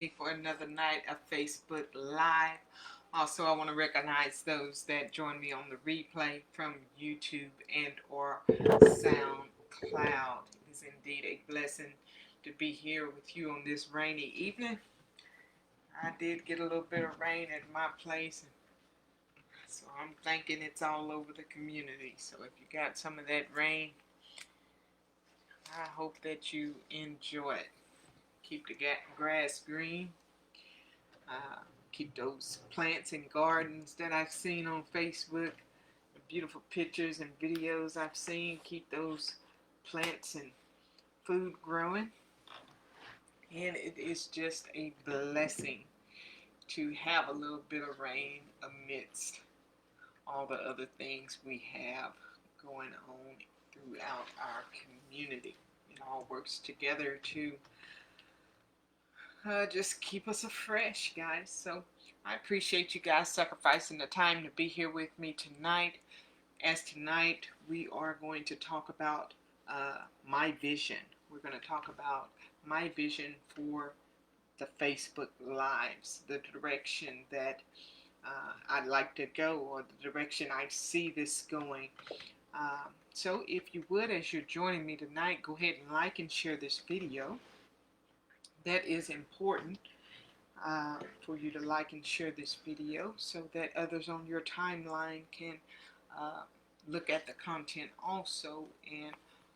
for another night of Facebook Live. Also, I want to recognize those that join me on the replay from YouTube and or SoundCloud. It is indeed a blessing to be here with you on this rainy evening. I did get a little bit of rain at my place, so I'm thinking it's all over the community. So if you got some of that rain, I hope that you enjoy it. Keep the grass green. Uh, Keep those plants and gardens that I've seen on Facebook, the beautiful pictures and videos I've seen. Keep those plants and food growing. And it is just a blessing to have a little bit of rain amidst all the other things we have going on throughout our community. It all works together to just keep us afresh, guys. So I appreciate you guys sacrificing the time to be here with me tonight. As tonight we are going to talk about my vision. We're going to talk about my vision for the Facebook Lives, the direction that I'd like to go, or the direction I see this going. So if you would, as you're joining me tonight, go ahead and like and share this video. That is important for you to like and share this video so that others on your timeline can look at the content also and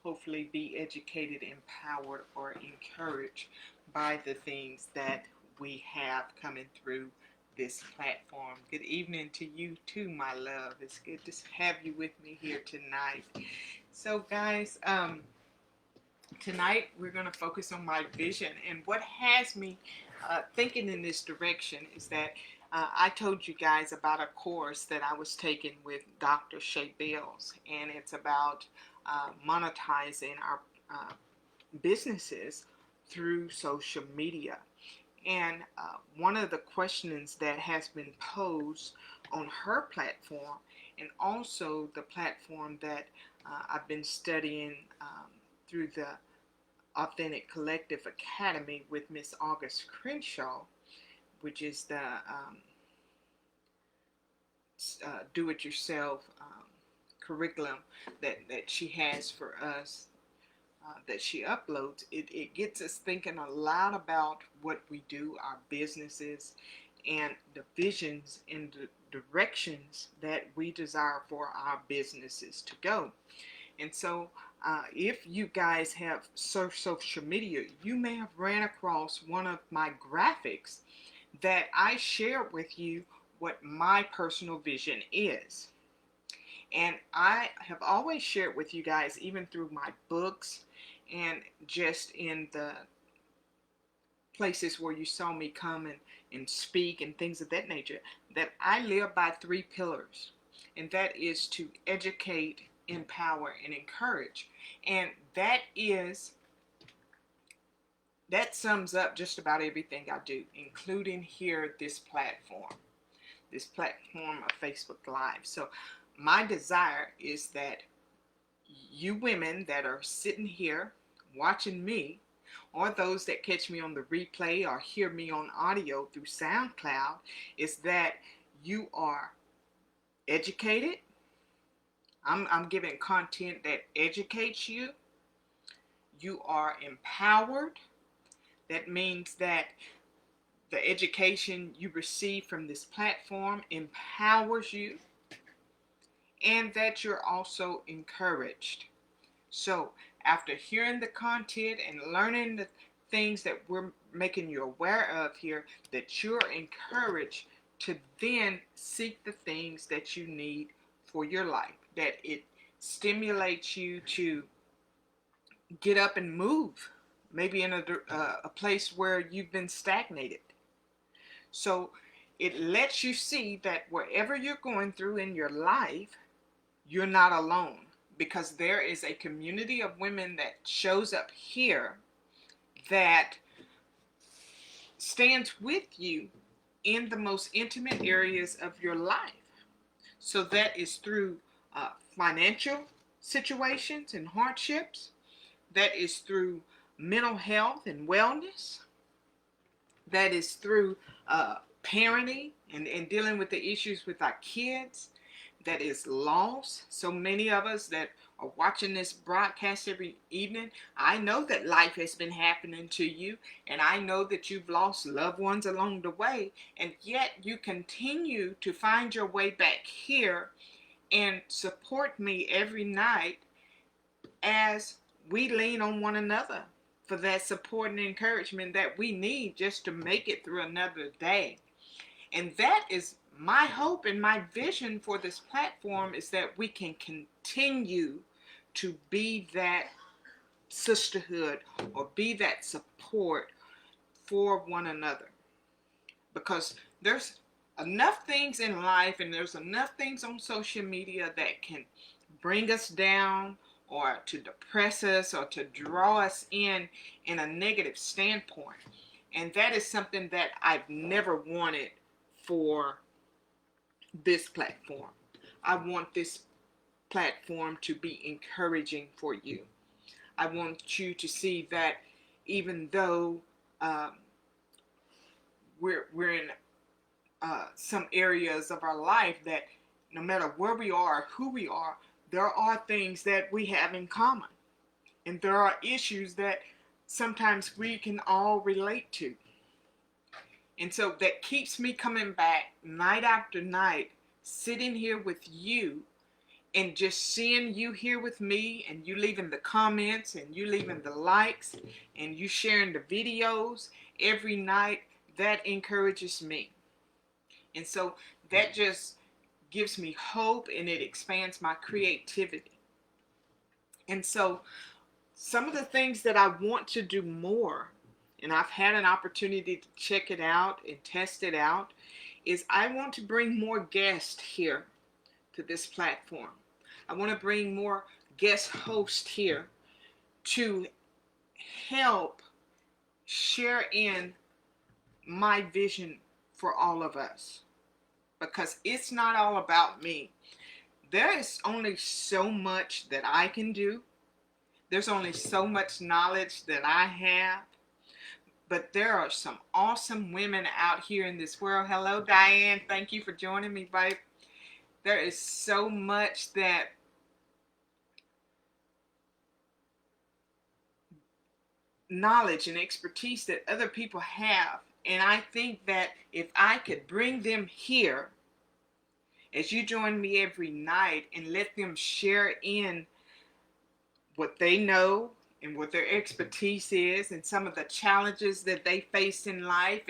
hopefully be educated, empowered, or encouraged by the things that we have coming through this platform. Good evening to you too, my love. It's good to have you with me here tonight. So guys, tonight we're going to focus on my vision, and what has me thinking in this direction is that I told you guys about a course that I was taking with Dr. Shay Bales, and it's about monetizing our businesses through social media. And one of the questions that has been posed on her platform, and also the platform that I've been studying through the Authentic Collective Academy with Miss August Crenshaw, which is the do-it-yourself curriculum that she has for us, that she uploads. It gets us thinking a lot about what we do, our businesses, and the visions and the directions that we desire for our businesses to go. And so if you guys have surfed social media, you may have ran across one of my graphics that I shared with you what my personal vision is. And I have always shared with you guys, even through my books and just in the places where you saw me come and speak and things of that nature, that I live by 3 pillars. And that is to educate, empower, and encourage. And that sums up just about everything I do, including here this platform of Facebook Live. So my desire is that you women that are sitting here watching me, or those that catch me on the replay or hear me on audio through SoundCloud, is that you are educated. I'm giving content that educates you. You are empowered. That means that the education you receive from this platform empowers you, and that you're also encouraged. So after hearing the content and learning the things that we're making you aware of here, that you're encouraged to then seek the things that you need for your life, that it stimulates you to get up and move, maybe in a place where you've been stagnated. So it lets you see that wherever you're going through in your life, you're not alone, because there is a community of women that shows up here that stands with you in the most intimate areas of your life. So that is through financial situations and hardships. That is through mental health and wellness. that is through parenting and dealing with the issues with our kids, that is loss. So many of us that are watching this broadcast every evening, I know that life has been happening to you, and I know that you've lost loved ones along the way, and yet you continue to find your way back here and support me every night as we lean on one another for that support and encouragement that we need just to make it through another day. And that is my hope and my vision for this platform, is that we can continue to be that sisterhood or be that support for one another. Because there's enough things in life and there's enough things on social media that can bring us down or to depress us or to draw us in a negative standpoint. And that is something that I've never wanted for this platform. I want this platform to be encouraging for you. I want you to see that even though we're in some areas of our life, that no matter where we are, who we are, there are things that we have in common. And there are issues that sometimes we can all relate to. And so that keeps me coming back night after night, sitting here with you and just seeing you here with me, and you leaving the comments and you leaving the likes and you sharing the videos every night. That encourages me. And so that just gives me hope, and it expands my creativity. And so some of the things that I want to do more, and I've had an opportunity to check it out and test it out, is I want to bring more guests here to this platform. I want to bring more guest hosts here to help share in my vision for all of us. Because it's not all about me. There is only so much that I can do. There's only so much knowledge that I have. But there are some awesome women out here in this world. Hello, Diane. Thank you for joining me, babe. There is so much that knowledge and expertise that other people have. And I think that if I could bring them here, as you join me every night, and let them share in what they know and what their expertise is, and some of the challenges that they face in life,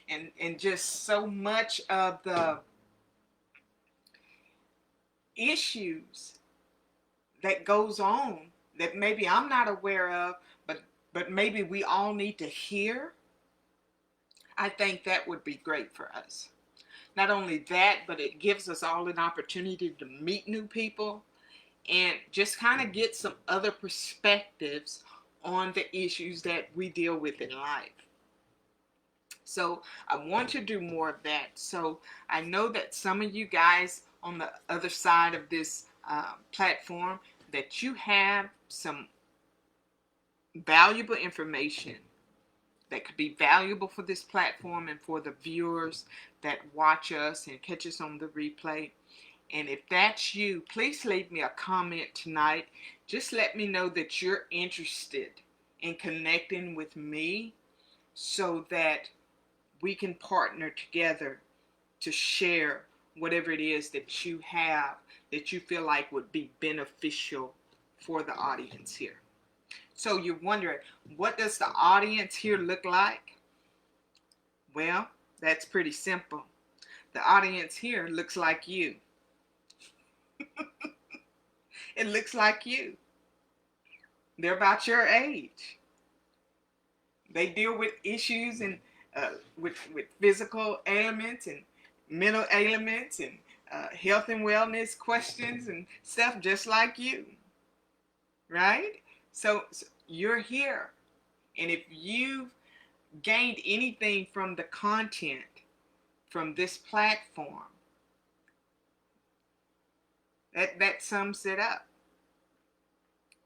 and just so much of the issues that goes on that maybe I'm not aware of, but maybe we all need to hear. I think that would be great for us. Not only that, but it gives us all an opportunity to meet new people and just kind of get some other perspectives on the issues that we deal with in life. So I want to do more of that. So I know that some of you guys on the other side of this platform, that you have some valuable information that could be valuable for this platform and for the viewers that watch us and catch us on the replay. And if that's you, please leave me a comment tonight. Just let me know that you're interested in connecting with me so that we can partner together to share whatever it is that you have that you feel like would be beneficial for the audience here. So you're wondering, what does the audience here look like? Well, that's pretty simple. The audience here looks like you. It looks like you. They're about your age. They deal with issues and with physical ailments and mental ailments and health and wellness questions and stuff just like you. Right? So you're here. And if you've gained anything from the content from this platform, that sums it up.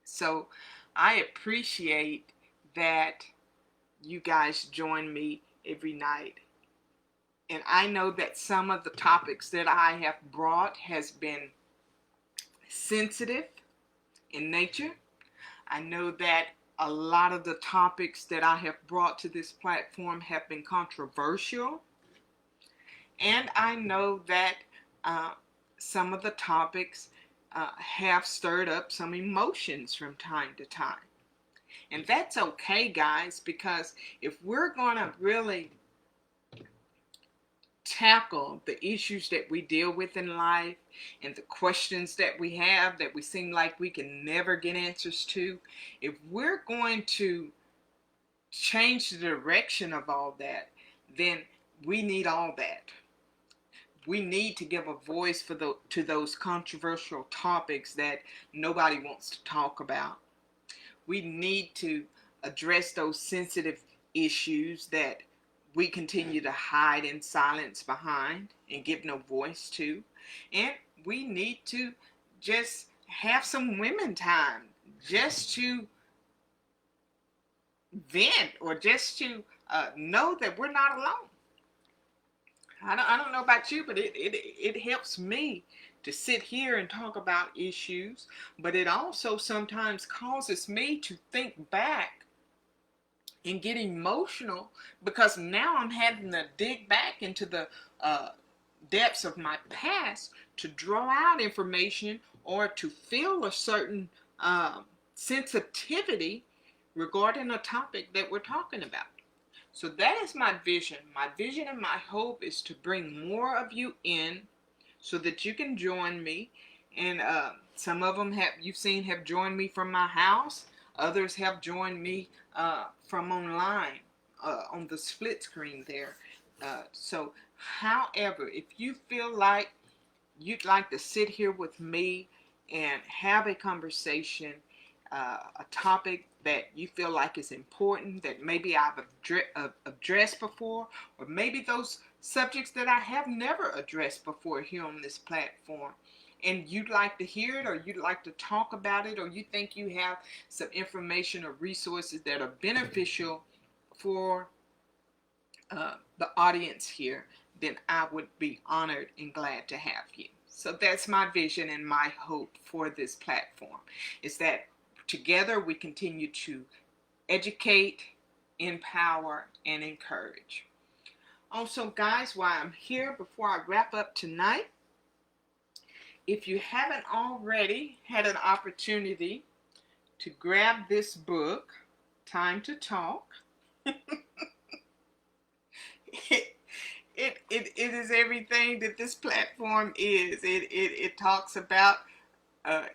So I appreciate that you guys join me every night. And I know that some of the topics that I have brought has been sensitive in nature. I know that a lot of the topics that I have brought to this platform have been controversial. And I know that some of the topics have stirred up some emotions from time to time. And that's okay, guys, because if we're going to really tackle the issues that we deal with in life and the questions that we have that we seem like we can never get answers to, if we're going to change the direction of all that, then we need all that. We need to give a voice to those controversial topics that nobody wants to talk about. We need to address those sensitive issues that we continue to hide in silence behind and give no voice to. And we need to just have some women time just to vent or just to know that we're not alone. I don't know about you, but it helps me to sit here and talk about issues, but it also sometimes causes me to think back and get emotional because now I'm having to dig back into the depths of my past to draw out information or to feel a certain sensitivity regarding a topic that we're talking about. So that is my vision. My vision and my hope is to bring more of you in so that you can join me. And some of them you've seen have joined me from my house. Others have joined me from online on the split screen there. So however, if you feel like you'd like to sit here with me and have a conversation, a topic that you feel like is important, that maybe I've addressed before, or maybe those subjects that I have never addressed before here on this platform, and you'd like to hear it, or you'd like to talk about it, or you think you have some information or resources that are beneficial for the audience here, then I would be honored and glad to have you. So that's my vision and my hope for this platform, is that together we continue to educate, empower, and encourage. Also, guys, while I'm here, before I wrap up tonight, if you haven't already had an opportunity to grab this book, Time to Talk, it is everything that this platform is. It talks about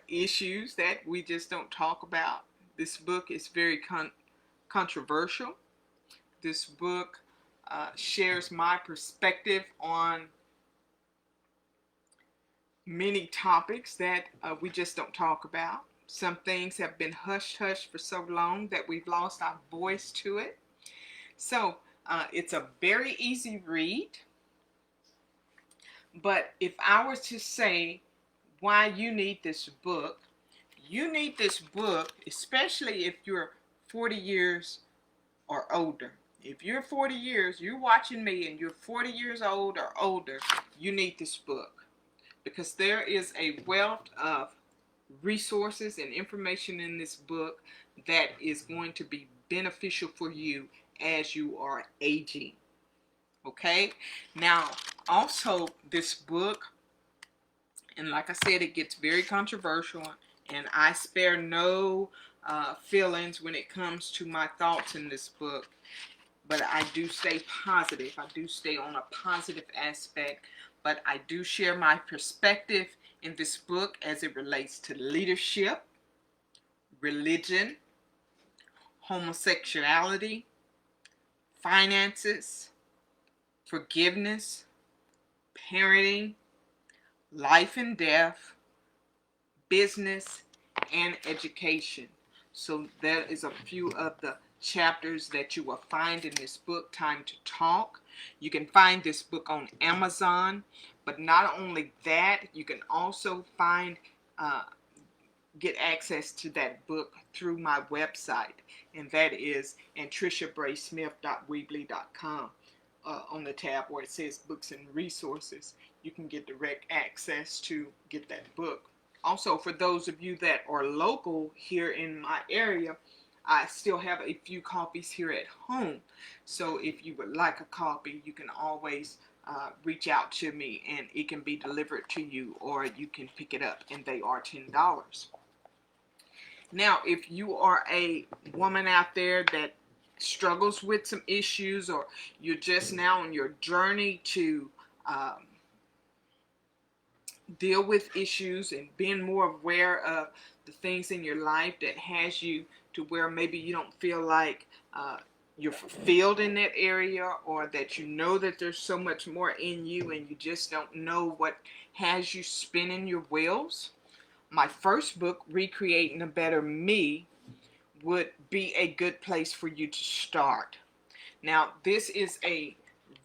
issues that we just don't talk about. This book is very controversial. This book shares my perspective on many topics that we just don't talk about. Some things have been hush-hush for so long that we've lost our voice to it. So it's a very easy read. But if I were to say why you need this book, you need this book, especially if you're 40 years or older. If you're 40 years, you're watching me and you're 40 years old or older, you need this book. Because there is a wealth of resources and information in this book that is going to be beneficial for you as you are aging. Okay? Now, also this book, and like I said, it gets very controversial, and I spare no feelings when it comes to my thoughts in this book. But I do stay positive. I do stay on a positive aspect. But I do share my perspective in this book as it relates to leadership, religion, homosexuality, finances, forgiveness, parenting, life and death, business, and education. So there is a few of the chapters that you will find in this book, Time to Talk. You can find this book on Amazon, but not only that, you can also find get access to that book through my website, and that is triciabraysmith.weebly.com. On the tab where it says books and resources, you can get direct access to get that book. Also, for those of you that are local here in my area, I still have a few copies here at home. So if you would like a copy, you can always reach out to me and it can be delivered to you, or you can pick it up, and they are $10. Now, if you are a woman out there that struggles with some issues, or you're just now on your journey to deal with issues and being more aware of the things in your life that has you to where maybe you don't feel like you're fulfilled in that area, or that you know that there's so much more in you and you just don't know what has you spinning your wheels, my first book, Recreating a Better Me, would be a good place for you to start. Now, this is a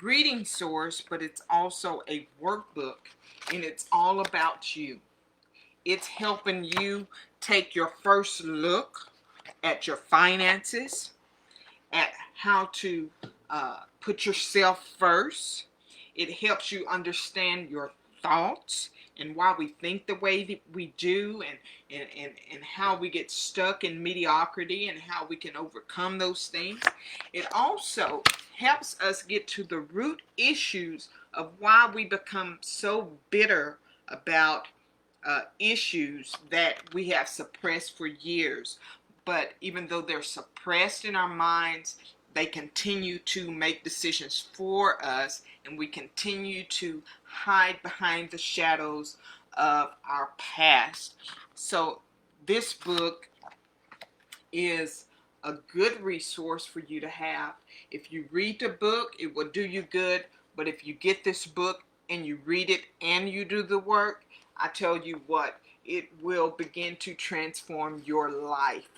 reading source, but it's also a workbook, and it's all about you. It's helping you take your first look at your finances, at how to put yourself first. It helps you understand your thoughts and why we think the way that we do, and how we get stuck in mediocrity and how we can overcome those things. It also helps us get to the root issues of why we become so bitter about issues that we have suppressed for years. But even though they're suppressed in our minds, they continue to make decisions for us, and we continue to hide behind the shadows of our past. So this book is a good resource for you to have. If you read the book, it will do you good. But if you get this book and you read it and you do the work, I tell you what, it will begin to transform your life.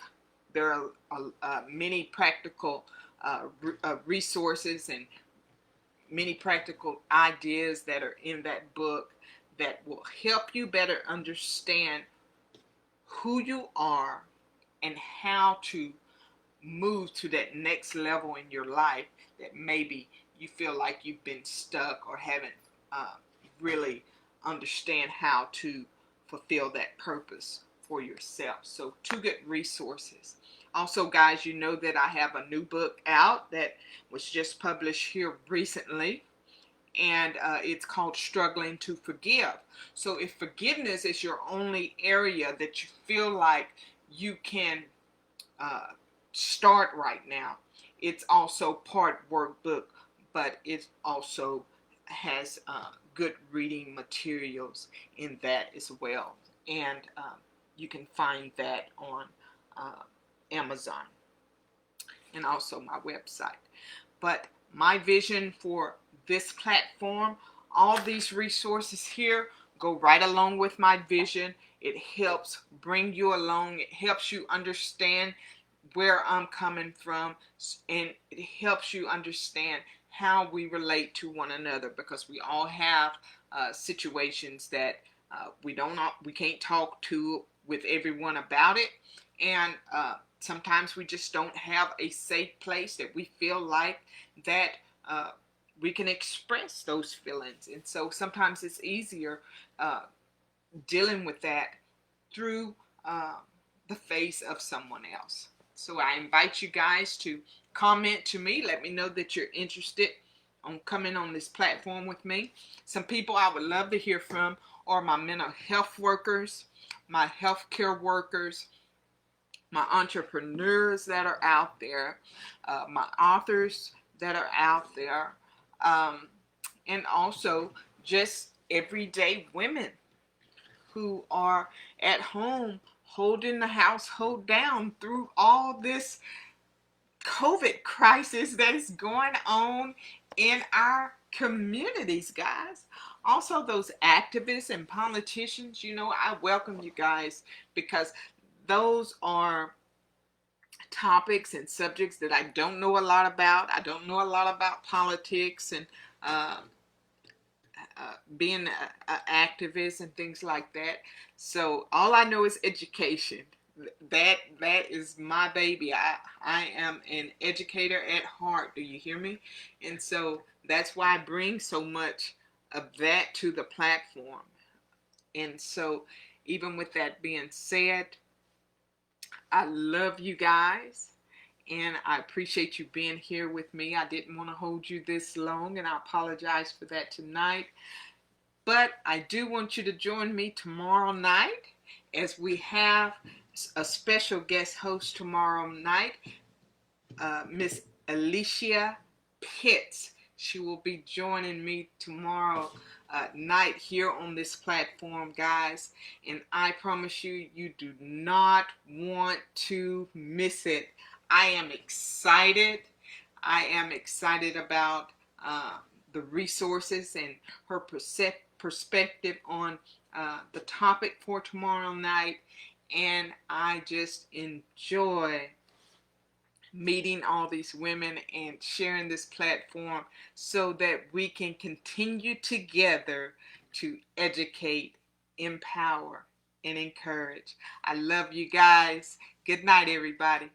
There are many practical resources and many practical ideas that are in that book that will help you better understand who you are and how to move to that next level in your life that maybe you feel like you've been stuck or haven't really understand how to fulfill that purpose for yourself. So 2 good resources. Also, guys, you know that I have a new book out that was just published here recently, and it's called Struggling to Forgive. So if forgiveness is your only area that you feel like you can start right now, it's also part workbook, but it also has good reading materials in that as well. And you can find that on Amazon and also my website. But my vision for this platform, all these resources here go right along with my vision. It helps bring you along. It helps you understand where I'm coming from, and it helps you understand how we relate to one another, because we all have situations that we can't talk to with everyone about it, and sometimes we just don't have a safe place that we feel like that we can express those feelings. And so sometimes it's easier dealing with that through the face of someone else. So I invite you guys to comment to me. Let me know that you're interested on coming on this platform with me. Some people I would love to hear from are my mental health workers, my healthcare workers, my entrepreneurs that are out there, my authors that are out there, and also just everyday women who are at home holding the household down through all this COVID crisis that is going on in our communities, guys. Also, those activists and politicians, I welcome you guys, because those are topics and subjects that I don't know a lot about. I don't know a lot about politics and being a activist and things like that. So all I know is education. That is my baby. I am an educator at heart. Do you hear me? And so that's why I bring so much of that to the platform. And so even with that being said, I love you guys. And I appreciate you being here with me. I didn't want to hold you this long, and I apologize for that tonight. But I do want you to join me tomorrow night as we have a special guest host tomorrow night, Miss Alicia Pitts. She will be joining me tomorrow night here on this platform, guys. And I promise you, you do not want to miss it. I am excited. I am excited about the resources and her perspective on the topic for tomorrow night. And I just enjoy meeting all these women and sharing this platform so that we can continue together to educate, empower, and encourage. I love you guys. Good night, everybody.